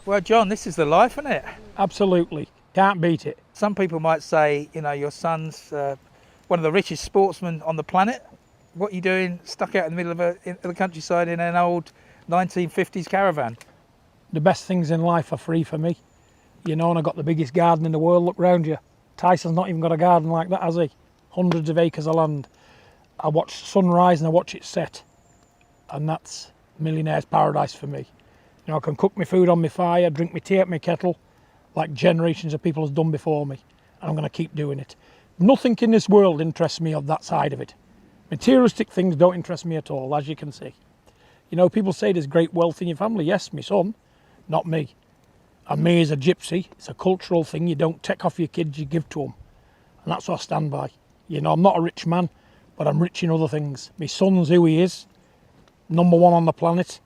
Well, John, this is the life, isn't it? Absolutely. Can't beat it. Some people might say, you know, your son's one of the richest sportsmen on the planet. What are you doing stuck out in the middle of the countryside in an old 1950s caravan? The best things in life are free for me. You know, and I've got the biggest garden in the world. Look round you. Tyson's not even got a garden like that, has he? Hundreds of acres of land. I watch sunrise and I watch it set. And that's millionaire's paradise for me. You know, I can cook my food on my fire, drink my tea at my kettle, like generations of people have done before me. And I'm going to keep doing it. Nothing in this world interests me of that side of it. Materialistic things don't interest me at all, as you can see. You know, people say there's great wealth in your family. Yes, my son, not me. And me as a gypsy, it's a cultural thing. You don't take off your kids, you give to them. And that's what I stand by. You know, I'm not a rich man, but I'm rich in other things. My son's who he is, #1 on the planet.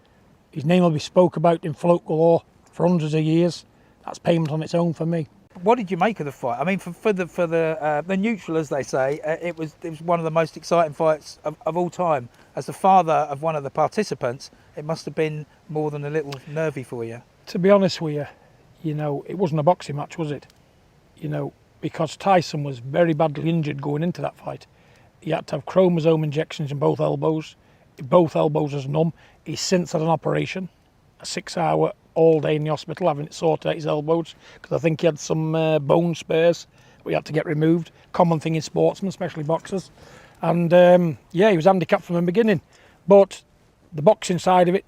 His name will be spoke about in folklore for hundreds of years. That's payment on its own for me. What did you make of the fight? I mean, for the neutral, as they say, it was one of the most exciting fights of all time. As the father of one of the participants, it must have been more than a little nervy for you. To be honest with you, you know, it wasn't a boxing match, was it? You know, because Tyson was very badly injured going into that fight. He had to have chromosome injections in both elbows. Both elbows was numb. He's since had an operation, a 6-hour all day in the hospital having it sorted out his elbows because I think he had some bone spurs we had to get removed. Common thing in sportsmen, especially boxers. And yeah, he was handicapped from the beginning. But the boxing side of it,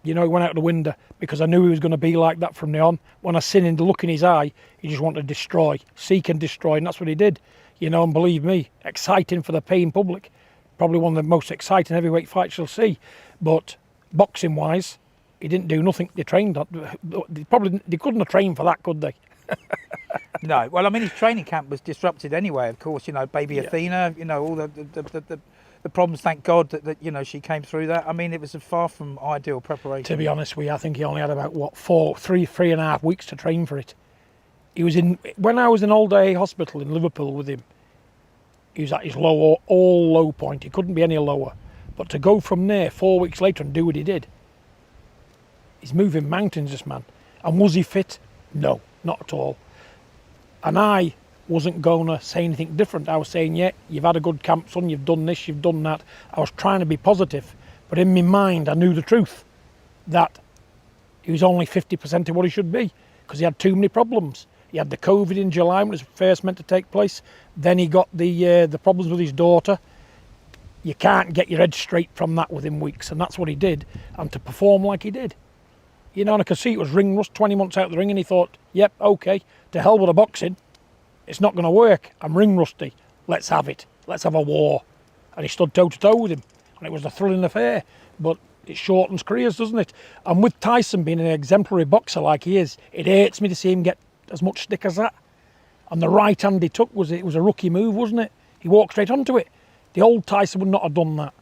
you know, he went out the window because I knew he was going to be like that from now on. When I seen him, the look in his eye, he just wanted to destroy, seek and destroy, and that's what he did. You know, and believe me, exciting for the paying public. Probably one of the most exciting heavyweight fights you'll see. But boxing-wise, he didn't do nothing. They trained. They couldn't have trained for that, could they? No. Well, I mean, his training camp was disrupted anyway. Of course, you know, baby Athena. You know, all the problems. Thank God that you know she came through that. I mean, it was a far from ideal preparation. To be honest with you, I think he only had about three and a half weeks to train for it. He was in when I was in all day hospital in Liverpool with him. He was at his low point. He couldn't be any lower. But to go from there 4 weeks later and do what he did, he's moving mountains, this man. And was he fit? No, not at all. And I wasn't going to say anything different. I was saying, yeah, you've had a good camp, son, you've done this, you've done that. I was trying to be positive. But in my mind, I knew the truth, that he was only 50% of what he should be because he had too many problems. He had the COVID in July when it was first meant to take place. Then he got the problems with his daughter. You can't get your head straight from that within weeks, and that's what he did. And to perform like he did, you know, and I could see it was ring rust, 20 months out of the ring, and he thought, yep, okay, to hell with the boxing. It's not going to work. I'm ring rusty. Let's have it. Let's have a war. And he stood toe to toe with him, and it was a thrilling affair. But it shortens careers, doesn't it? And with Tyson being an exemplary boxer like he is, it hurts me to see him get as much stick as that. And the right hand he took was a rookie move, wasn't it? He walked straight onto it. The old Tyson would not have done that.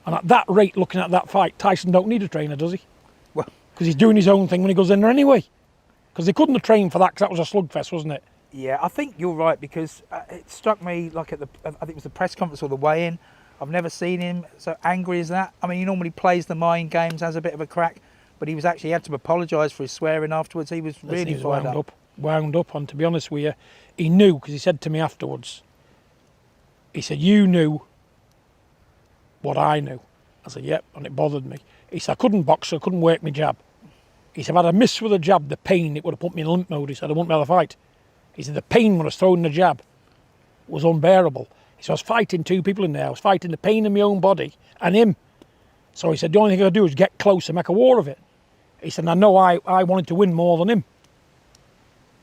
And at that rate, looking at that fight, Tyson don't need a trainer, does he? Well, because he's doing his own thing when he goes in there anyway. Because they couldn't have trained for that because that was a slugfest, wasn't it? Yeah, I think you're right because it struck me like I think it was the press conference or the weigh-in. I've never seen him so angry as that. I mean, he normally plays the mind games, has a bit of a crack, but he had to apologise for his swearing afterwards. He was really wound up. And to be honest with you, he knew, because he said to me afterwards, he said, you knew what I knew. I said, yep, and it bothered me. He said, I couldn't box, so I couldn't work my jab. He said, if I'd have missed with a jab, the pain, it would have put me in limp mode. He said, I wouldn't be able to fight. He said, the pain when I was throwing the jab was unbearable. He said, I was fighting two people in there. I was fighting the pain in my own body and him. So he said, the only thing I could do is get close and make a war of it. He said, I know I wanted to win more than him.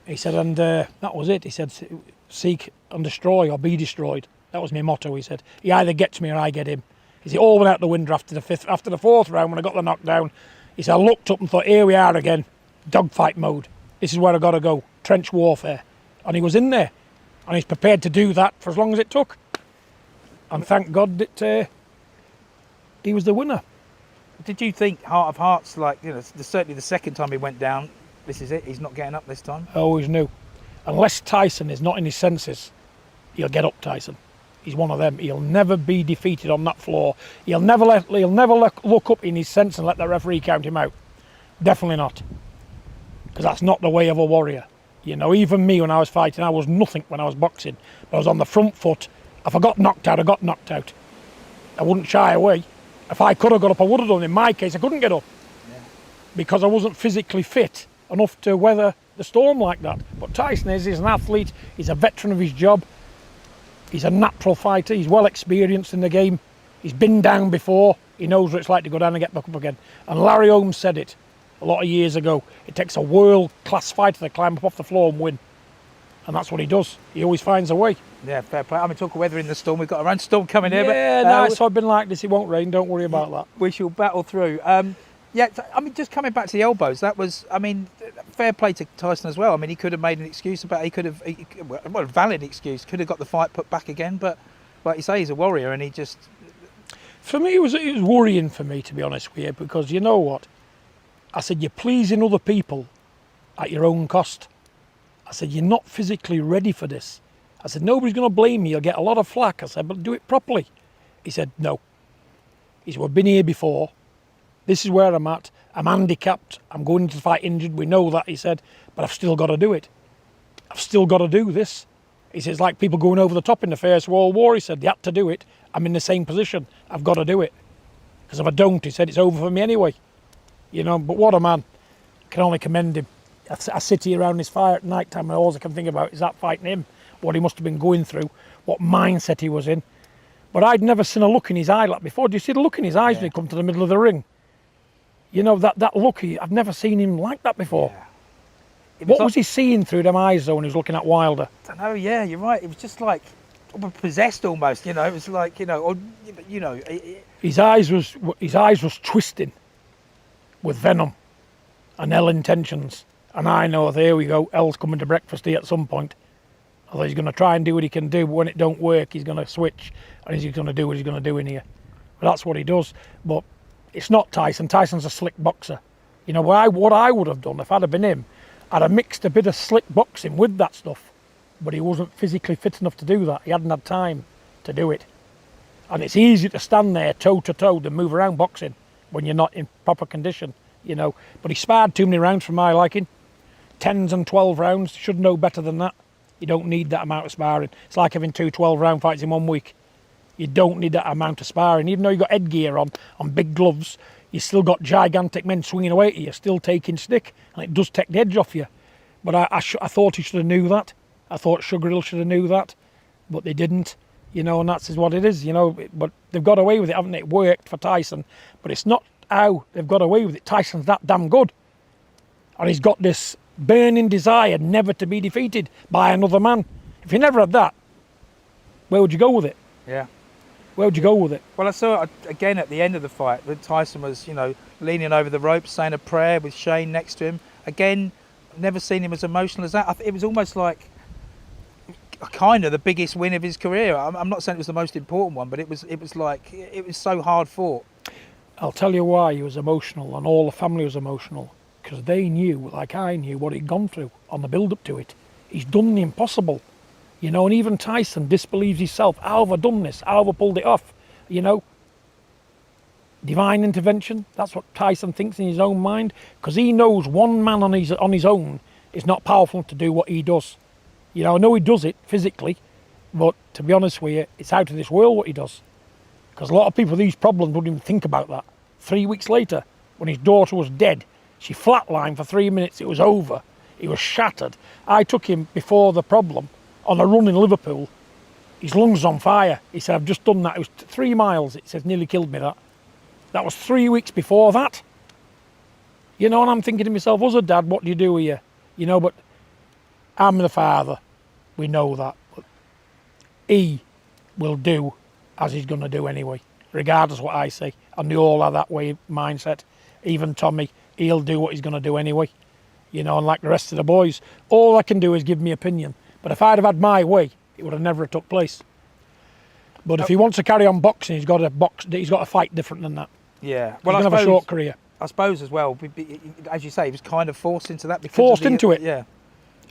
He said, and that was it. He said, seek and destroy or be destroyed. That was my motto, he said. He either gets me or I get him. He said, all went out the window after the fourth round when I got the knockdown. He said, I looked up and thought, here we are again, dogfight mode. This is where I got to go, trench warfare. And he was in there. And he's prepared to do that for as long as it took. And thank God that he was the winner. Did you think, heart of hearts, like, you know, certainly the second time he went down, this is it, he's not getting up this time? I always knew. Unless Tyson is not in his senses, he'll get up, Tyson. He's one of them. He'll never be defeated on that floor. He'll never look up in his sense and let the referee count him out. Definitely not. because that's not the way of a warrior. You know, even me when I was fighting, I was nothing when I was boxing. I was on the front foot. If I got knocked out, I got knocked out. I wouldn't shy away. If I could have got up, I would have done. In my case, I couldn't get up because I wasn't physically fit enough to weather the storm like that. But Tyson is, he's an athlete, he's a veteran of his job, he's a natural fighter, he's well experienced in the game, he's been down before, he knows what it's like to go down and get back up again. And Larry Holmes said it a lot of years ago, it takes a world-class fighter to climb up off the floor and win. And that's what he does, he always finds a way. Yeah, fair play. I mean, talk of weather in the storm, we've got our own storm coming here. Yeah, but, no, it's been like this, it won't rain, don't worry about that. We shall battle through. Yeah, I mean, just coming back to the elbows, that was, I mean, fair play to Tyson as well. I mean, he could have made an excuse about, well, a valid excuse, could have got the fight put back again, but like you say, he's a warrior and he just... For me, it was worrying for me, to be honest with you, because you know what? I said, you're pleasing other people at your own cost. I said, you're not physically ready for this. I said, nobody's going to blame you, you'll get a lot of flack. I said, but do it properly. He said, no. He said, we've been here before. This is where I'm at. I'm handicapped. I'm going into the fight injured. We know that, he said, but I've still got to do it. I've still got to do this. He says, like people going over the top in the First World War. He said, they had to do it. I'm in the same position. I've got to do it. Because if I don't, he said, it's over for me anyway. You know, but what a man. I can only commend him. I sit here around his fire at night time and all I can think about is that fighting him. What he must have been going through. What mindset he was in. But I'd never seen a look in his eye like before. Do you see the look in his eyes when he come to the middle of the ring? You know, that look, I've never seen him like that before. Yeah. What was he seeing through them eyes though when he was looking at Wilder? I don't know, yeah, you're right. It was just like possessed almost, you know. It was like, you know, or, you know. His eyes was twisting with venom and ill intentions. And I know, there we go, L's coming to breakfast here at some point. Although he's going to try and do what he can do, but when it don't work, he's going to switch and he's going to do what he's going to do in here. But that's what he does. But it's not Tyson. Tyson's a slick boxer. You know, what I would have done if I'd have been him, I'd have mixed a bit of slick boxing with that stuff. But he wasn't physically fit enough to do that. He hadn't had time to do it. And it's easy to stand there toe to toe than move around boxing when you're not in proper condition, you know. But he sparred too many rounds for my liking. 10s and 12 rounds, should know better than that. You don't need that amount of sparring. It's like having 2 12-round fights in 1 week. You don't need that amount of sparring. Even though you've got headgear on big gloves, you still got gigantic men swinging away at you, still taking stick, and it does take the edge off you. But I thought he should have knew that. I thought Sugar Hill should have knew that, but they didn't. You know, and that's what it is, you know. But they've got away with it, haven't they? It worked for Tyson, but it's not how they've got away with it. Tyson's that damn good. And he's got this burning desire never to be defeated by another man. If you never had that, where would you go with it? Yeah. Where would you go with it? Well, I saw it again at the end of the fight when Tyson was, you know, leaning over the ropes, saying a prayer with Shane next to him. Again, never seen him as emotional as that. It was almost like kind of the biggest win of his career. I'm not saying it was the most important one, but it was like, it was so hard fought. I'll tell you why he was emotional and all the family was emotional. Because they knew, like I knew, what he'd gone through on the build-up to it. He's done the impossible. You know, and even Tyson disbelieves himself. How have I done this? How have I pulled it off? You know, divine intervention. That's what Tyson thinks in his own mind, because he knows one man on his own is not powerful to do what he does. You know, I know he does it physically, but to be honest with you, it's out of this world what he does. Because a lot of people with these problems wouldn't even think about that. 3 weeks later, when his daughter was dead, she flatlined for 3 minutes. It was over. He was shattered. I took him before the problem on a run in Liverpool. His lungs on fire. He said, I've just done that. It was 3 miles. It says, nearly killed me, that. That was 3 weeks before that. You know, and I'm thinking to myself, as a dad, what do you do here? You know, but I'm the father. We know that. But he will do as he's going to do anyway, regardless of what I say. And they all have that way mindset. Even Tommy, he'll do what he's going to do anyway. You know, and like the rest of the boys, all I can do is give me opinion. But if I'd have had my way, it would have never took place. But if he wants to carry on boxing, he's got to fight different than that. Yeah. Well, he's going to have a short career. I suppose as well, as you say, he was kind of forced into that. Forced into it. Yeah.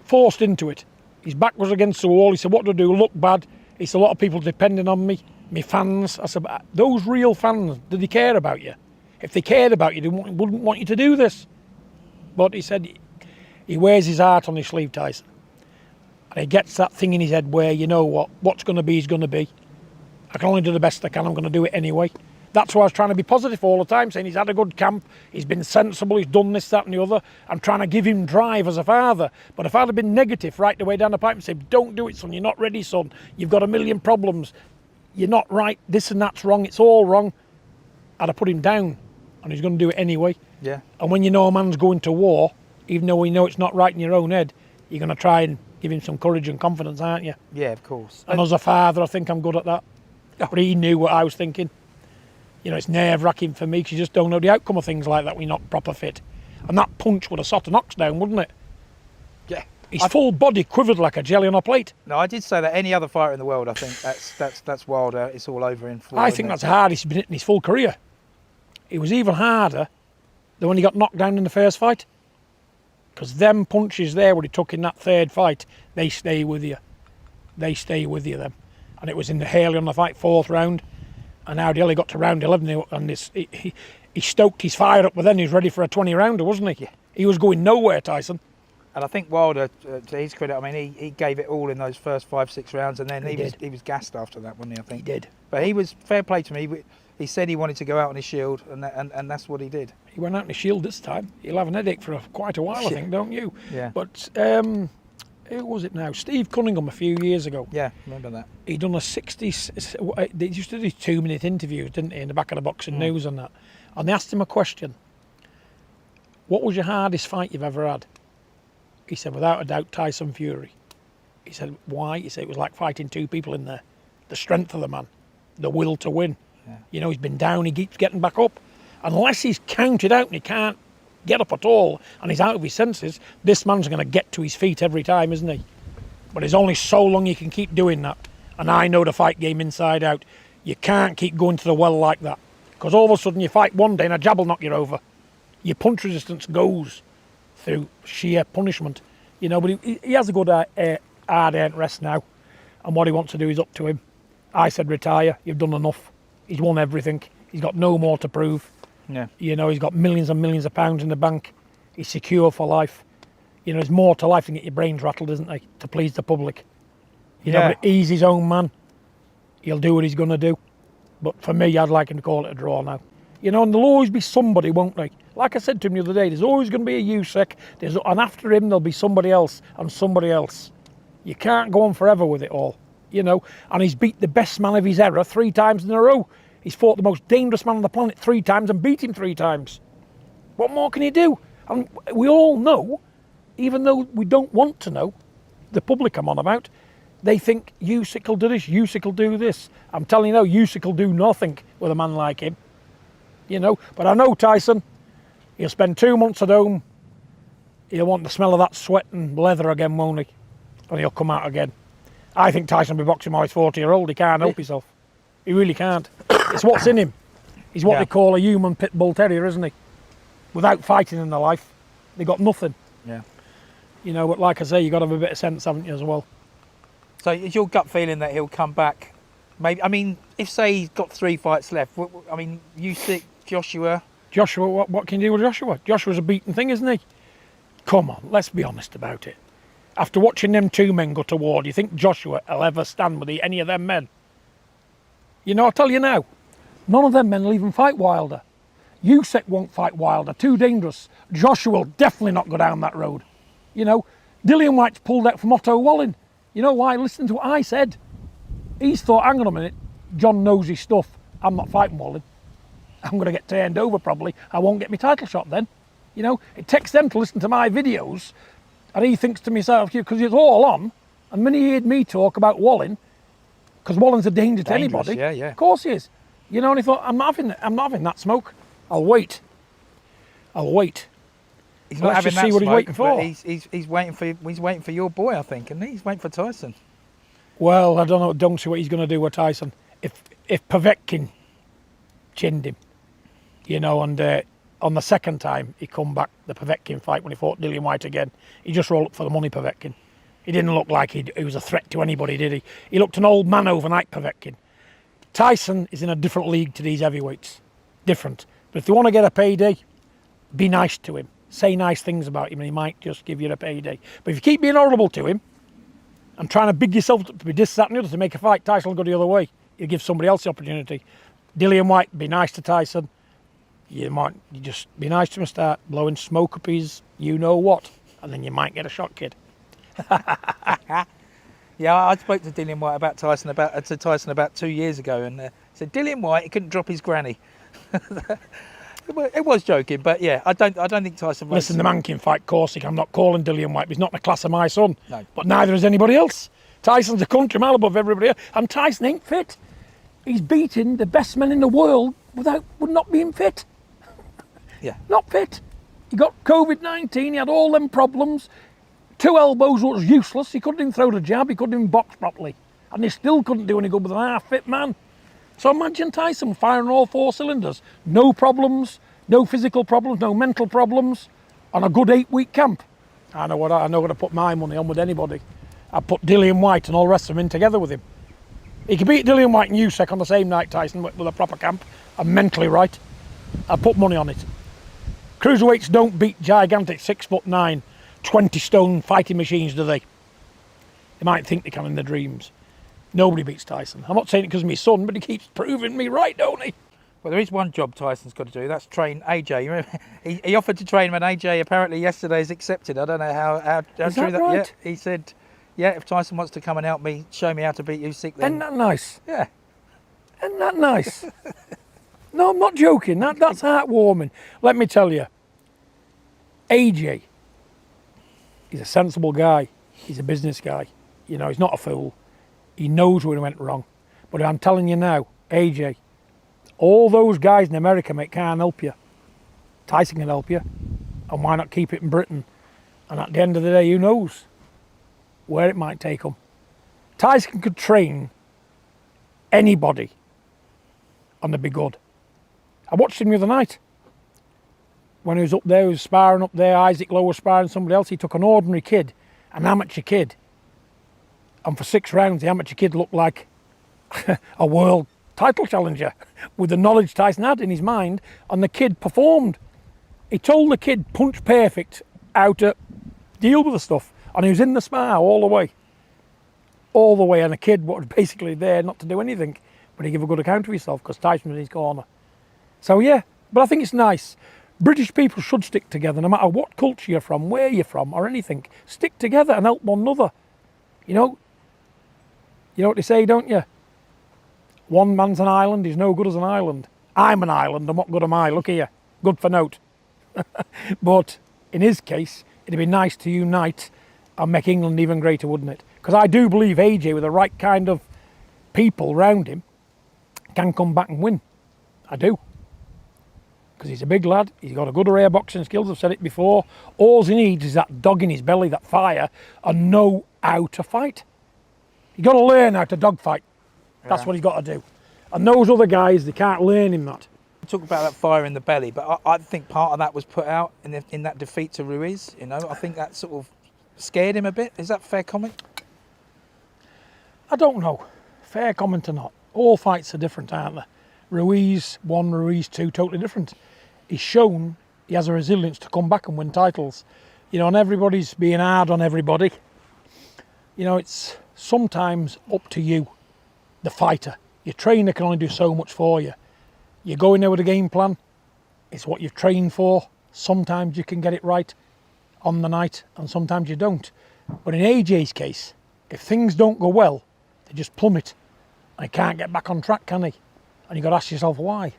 Forced into it. His back was against the wall. He said, what do I do? Look bad. He said, a lot of people depending on me. Me fans. I said, those real fans, do they care about you? If they cared about you, they wouldn't want you to do this. But he said, He wears his heart on his sleeve, Tyson. And he gets that thing in his head where, you know what's going to be is going to be. I can only do the best I can, I'm going to do it anyway. That's why I was trying to be positive all the time, saying he's had a good camp, he's been sensible, he's done this, that and the other. I'm trying to give him drive as a father. But if I'd have been negative right the way down the pipe and said, don't do it, son, you're not ready, son, you've got a million problems, you're not right, this and that's wrong, it's all wrong, I'd have put him down, and he's going to do it anyway. Yeah. And when you know a man's going to war, even though you know it's not right in your own head, you're going to try and give him some courage and confidence, aren't you? Yeah, of course. And as a father, I think I'm good at that. But he knew what I was thinking. You know, it's nerve-wracking for me because you just don't know the outcome of things like that when you're not proper fit. And that punch would have shot an ox down, wouldn't it? Yeah. His full body quivered like a jelly on a plate. No, I did say that any other fighter in the world, I think that's Wilder. It's all over in full. I think that's the hardest he's been hitting his full career. It was even harder than when he got knocked down in the first fight. Because them punches there, what he took in that third fight, they stay with you. They stay with you, them. And it was in the Haley on the fight, 4th round. And now Haley got to round 11 and he stoked his fire up, but then he was ready for a 20-rounder, wasn't he? Yeah. He was going nowhere, Tyson. And I think Wilder, to his credit, I mean, he gave it all in those first 5-6 rounds, and then he was gassed after that, wasn't he? I think he did. But he was fair play to me. He said he wanted to go out on his shield, and that's what he did. He went out on his shield this time. He'll have an headache for quite a while, I think, don't you? Yeah. But who was it now? Steve Cunningham a few years ago. Yeah, remember that. He done a 60. They used to do 2-minute interviews, didn't he, in the back of the Boxing News and that. And they asked him a question. What was your hardest fight you've ever had? He said, without a doubt, Tyson Fury. He said, why? He said, it was like fighting 2 people in there. The strength of the man, the will to win. Yeah. You know, he's been down, he keeps getting back up. Unless he's counted out and he can't get up at all and he's out of his senses, this man's going to get to his feet every time, isn't he? But there's only so long you can keep doing that. And I know the fight game inside out. You can't keep going to the well like that. Because all of a sudden you fight one day and a jab will knock you over. Your punch resistance goes through sheer punishment. You know, but he has a good hard-earned rest now. And what he wants to do is up to him. I said, retire, you've done enough. He's won everything. He's got no more to prove. Yeah. You know, he's got millions and millions of pounds in the bank. He's secure for life. You know, there's more to life than get your brains rattled, isn't there, to please the public. You know, but he's his own man. He'll do what he's going to do. But for me, I'd like him to call it a draw now. You know, and there'll always be somebody, won't they? Like I said to him the other day, there's always going to be a Usyk, and after him there'll be somebody else and somebody else. You can't go on forever with it all, you know. And he's beat the best man of his era 3 times in a row. He's fought the most dangerous man on the planet 3 times and beat him 3 times. What more can he do? And we all know, even though we don't want to know, the public I'm on about, they think Usyk will do this, Usyk will do this. I'm telling you now, Usyk will do nothing with a man like him. You know, but I know Tyson, he'll spend 2 months at home, he'll want the smell of that sweat and leather again, won't he? And he'll come out again. I think Tyson will be boxing while he's 40-year-old, he can't help himself. He really can't. It's what's in him. He's what they call a human pit bull terrier, isn't he? Without fighting in their life, they got nothing. Yeah. You know, but like I say, you got to have a bit of sense, haven't you, as well? So is your gut feeling that he'll come back? Maybe. I mean, if say he's got 3 fights left, I mean, Usyk, Joshua. Joshua, what can you do with Joshua? Joshua's a beaten thing, isn't he? Come on, let's be honest about it. After watching them 2 men go to war, do you think Joshua will ever stand with any of them men? You know, I'll tell you now, none of them men will even fight Wilder. Usyk won't fight Wilder, too dangerous. Joshua will definitely not go down that road. You know, Dillian Whyte's pulled out from Otto Wallin. You know why? Listen to what I said. He's thought, hang on a minute, John knows his stuff. I'm not fighting Wallin. I'm going to get turned over probably. I won't get my title shot then. You know, it takes them to listen to my videos. And he thinks to himself, because it's all on. And when he heard me talk about Wallin, because Wallin's a danger to anybody. Yeah. Of course he is. You know, and he thought, I'm not having that smoke. I'll wait. He's not having that see what smoke, he's waiting for. He's waiting for your boy, I think, and he's waiting for Tyson. Well, I don't know. Don't see what he's going to do with Tyson. If Povetkin chinned him, you know, and on the second time he come back, the Povetkin fight when he fought Dillian Whyte again, he just rolled up for the money, Povetkin. He didn't look like he was a threat to anybody, did he? He looked an old man overnight, Povetkin. Tyson is in a different league to these heavyweights. Different. But if they want to get a payday, be nice to him. say nice things about him and he might just give you a payday. But if you keep being horrible to him and trying to big yourself up to be this, that and the other to make a fight, Tyson will go the other way. He'll give somebody else the opportunity. Dillian Whyte, be nice to Tyson. You just be nice to him, start blowing smoke up his you-know-what, and then you might get a shot, kid. Yeah, I spoke to Dillian Whyte about Tyson about 2 years ago, and said Dillian Whyte he couldn't drop his granny. It was joking, but yeah, I don't think Tyson. Listen, the man can fight Corsic. I'm not calling Dillian Whyte. He's not in the class of my son. No. But neither is anybody else. Tyson's a country mile above everybody else, and Tyson ain't fit. He's beating the best men in the world would not being fit. Yeah. Not fit. He got COVID-19. He had all them problems. 2 elbows was useless. He couldn't even throw the jab. He couldn't even box properly. And he still couldn't do any good with an half-fit man. So imagine Tyson firing all 4 cylinders. No problems, no physical problems, no mental problems, on a good 8-week camp. I know what to put my money on with anybody. I'd put Dillian Whyte and all the rest of them in together with him. He could beat Dillian Whyte and Usyk on the same night, Tyson, with a proper camp. I'm mentally right. I'd put money on it. Cruiserweights don't beat gigantic 6'9", 20-stone fighting machines, do they? They might think they can in their dreams. Nobody beats Tyson. I'm not saying it because of my son, but he keeps proving me right, don't he? Well, there is one job Tyson's got to do. That's train AJ. You remember, he offered to train him, and AJ apparently yesterday has accepted. I don't know how Is true that right? Yeah, he said, yeah, if Tyson wants to come and help me, show me how to beat Usyk, then Isn't that nice? yeah. Isn't that nice? No, I'm not joking. That's heartwarming. Let me tell you, AJ, he's a sensible guy. He's a business guy. You know, he's not a fool. He knows when he went wrong. But I'm telling you now, AJ, all those guys in America, mate, can't help you. Tyson can help you. And why not keep it in Britain? And at the end of the day, who knows where it might take him. Tyson could train anybody and they'd be good. I watched him the other night. When he was up there, he was sparring up there, Isaac Lowe was sparring somebody else. He took an ordinary kid, an amateur kid. And for 6 rounds, the amateur kid looked like a world title challenger with the knowledge Tyson had in his mind, and the kid performed. He told the kid punch perfect how to deal with the stuff, and he was in the spar all the way, and the kid was basically there not to do anything, but he gave a good account of himself because Tyson was in his corner. So yeah, but I think it's nice. British people should stick together no matter what culture you're from, where you're from, or anything. Stick together and help one another. You know what they say, don't you? One man's an island is no good as an island. I'm an island, and what good am I? Look here, good for note. But in his case, it'd be nice to unite and make England even greater, wouldn't it? Because I do believe AJ, with the right kind of people around him, can come back and win. I do. Because he's a big lad, he's got a good array of boxing skills, I've said it before. All he needs is that dog in his belly, that fire, and know how to fight. You've got to learn how to dogfight. That's what he's got to do. And those other guys, they can't learn him that. You talk about that fire in the belly, but I think part of that was put out in that defeat to Ruiz. You know, I think that sort of scared him a bit. Is that a fair comment? I don't know. Fair comment or not. All fights are different, aren't they? Ruiz 1, Ruiz 2, totally different. He's shown he has a resilience to come back and win titles. You know, and everybody's being hard on everybody. You know, it's sometimes up to you, the fighter. Your trainer can only do so much for you. You go in there with a game plan. It's what you've trained for. Sometimes you can get it right on the night and sometimes you don't. But in AJ's case, if things don't go well, they just plummet. And he can't get back on track, can he? And you've got to ask yourself why.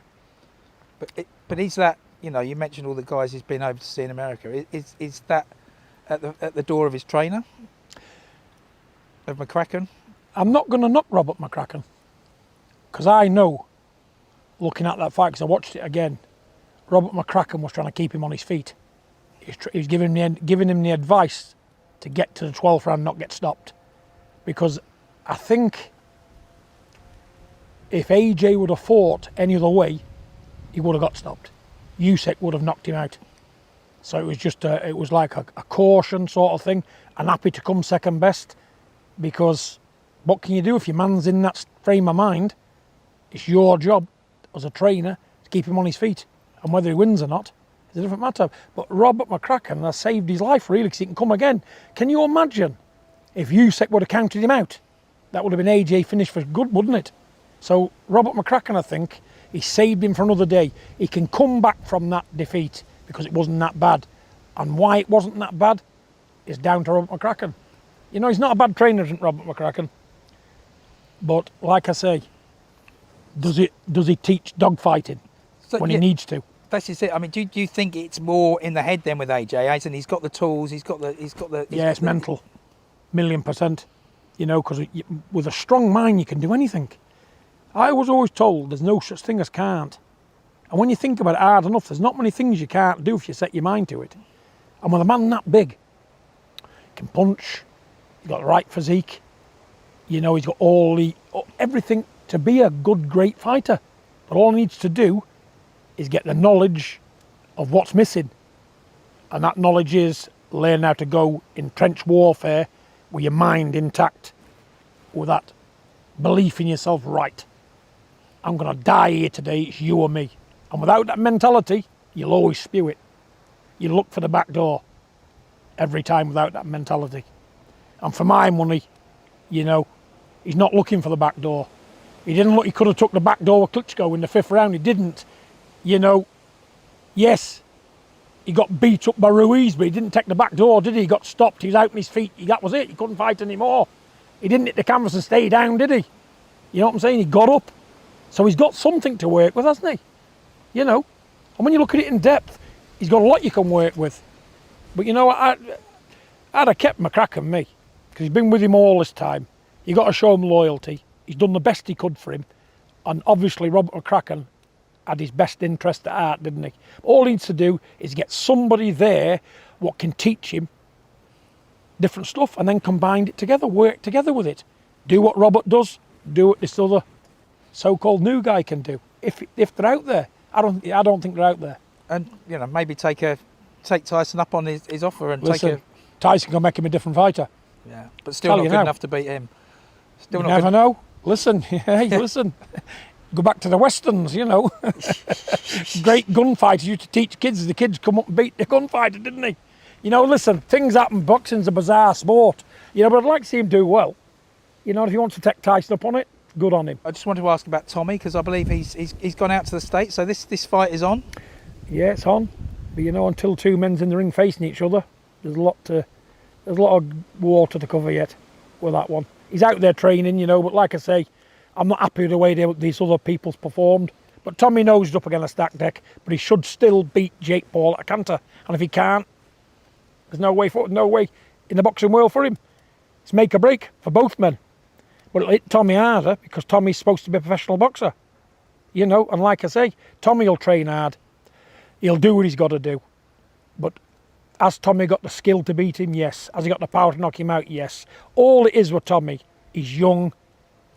But is that, you know, you mentioned all the guys he's been over to see in America. Is that at the door of his trainer, of McCracken? I'm not going to knock Robert McCracken, because I know, looking at that fight, because I watched it again, Robert McCracken was trying to keep him on his feet. He was giving him the advice to get to the 12th round, not get stopped. Because I think if AJ would have fought any other way, he would have got stopped. Usyk would have knocked him out. So it was just it was like a caution sort of thing, and happy to come second best, because what can you do if your man's in that frame of mind? It's your job as a trainer to keep him on his feet, and whether he wins or not It's a different matter. But Robert McCracken has saved his life, really, because he can come again. Can you imagine if Usyk would have counted him out? That would have been AJ finish for good, wouldn't it? So Robert McCracken, I think, he saved him for another day. He can come back from that defeat because it wasn't that bad. And why it wasn't that bad is down to Robert McCracken. You know, he's not a bad trainer, isn't Robert McCracken? But like I say, does he teach dogfighting when he needs to? That's just it. I mean, do you think it's more in the head then with AJ? As in, he's got the tools. It's mental, 1,000,000%. You know, because with a strong mind you can do anything. I was always told there's no such thing as can't. And when you think about it hard enough, there's not many things you can't do if you set your mind to it. And with a man that big, he can punch. He's got the right physique. You know, he's got everything to be a good, great fighter. But all he needs to do is get the knowledge of what's missing. And that knowledge is learn how to go in trench warfare with your mind intact, with that belief in yourself, right, I'm going to die here today, it's you or me. And without that mentality, you'll always spew it. You look for the back door every time without that mentality. And for my money, you know, he's not looking for the back door. He didn't look, he could have took the back door with Klitschko in the 5th round, he didn't. You know, yes, he got beat up by Ruiz, but he didn't take the back door, did he? He got stopped, he was out on his feet, that was it, he couldn't fight anymore. He didn't hit the canvas and stay down, did he? You know what I'm saying? He got up. So he's got something to work with, hasn't he? You know, and when you look at it in depth, he's got a lot you can work with. But you know, I'd have kept McCracken, me, because he's been with him all this time. You got to show him loyalty. He's done the best he could for him. And obviously Robert McCracken had his best interest at heart, didn't he? All he needs to do is get somebody there what can teach him different stuff and then combine it together, work together with it. Do what Robert does, do what this other so-called new guy can do. If they're out there. I don't think they're out there. And, you know, maybe take Tyson up on his offer and Listen, Tyson can make him a different fighter. Yeah, but still not good enough to beat him. Still you never know. Listen, hey, listen. Go back to the westerns, you know. Great gunfighters used to teach kids. The kids come up and beat the gunfighter, didn't they? You know, listen, things happen. Boxing's a bizarre sport. You know, but I'd like to see him do well. You know, if he wants to take Tyson up on it, good on him. I just wanted to ask about Tommy, because I believe he's gone out to the States, so this fight is on. Yeah, it's on. But you know, until two men's in the ring facing each other, there's a lot of water to cover yet with that one. He's out there training, you know, but like I say, I'm not happy with the way these other people's performed. But Tommy knows he's up against a stacked deck, but he should still beat Jake Paul at a canter. And if he can't, there's no way in the boxing world for him. It's make or break for both men. But it'll hit Tommy harder because Tommy's supposed to be a professional boxer. You know, and like I say, Tommy will train hard. He'll do what he's got to do. But has Tommy got the skill to beat him? Yes. Has he got the power to knock him out? Yes. All it is with Tommy, he's young.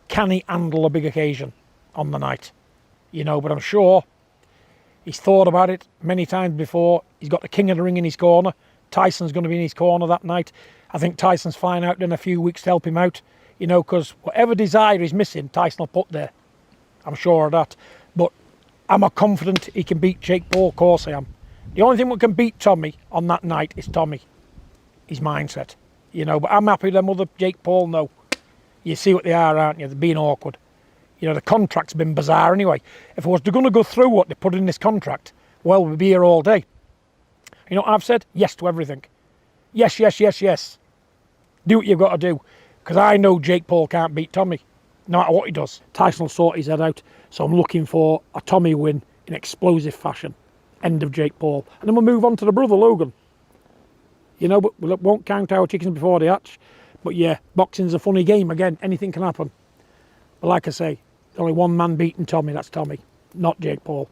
Can he handle a big occasion on the night? You know, but I'm sure he's thought about it many times before. He's got the king of the ring in his corner. Tyson's going to be in his corner that night. I think Tyson's flying out in a few weeks to help him out. You know, because whatever desire he's missing, Tyson will put there. I'm sure of that. But am I confident he can beat Jake Paul? Of course I am. The only thing that can beat Tommy on that night is Tommy. His mindset. You know, but I'm happy with them other Jake Paul, no. You see what they are, aren't you? They're being awkward. You know, the contract's been bizarre anyway. If I was going to go through what they put in this contract, well, we'd be here all day. You know what I've said? Yes to everything. Yes, yes, yes, yes. Do what you've got to do. Because I know Jake Paul can't beat Tommy, no matter what he does. Tyson will sort his head out. So I'm looking for a Tommy win in explosive fashion. End of Jake Paul. And then we'll move on to the brother, Logan. You know, but we won't count our chickens before they hatch. But yeah, boxing's a funny game. Again, anything can happen. But like I say, only one man beating Tommy, that's Tommy, not Jake Paul.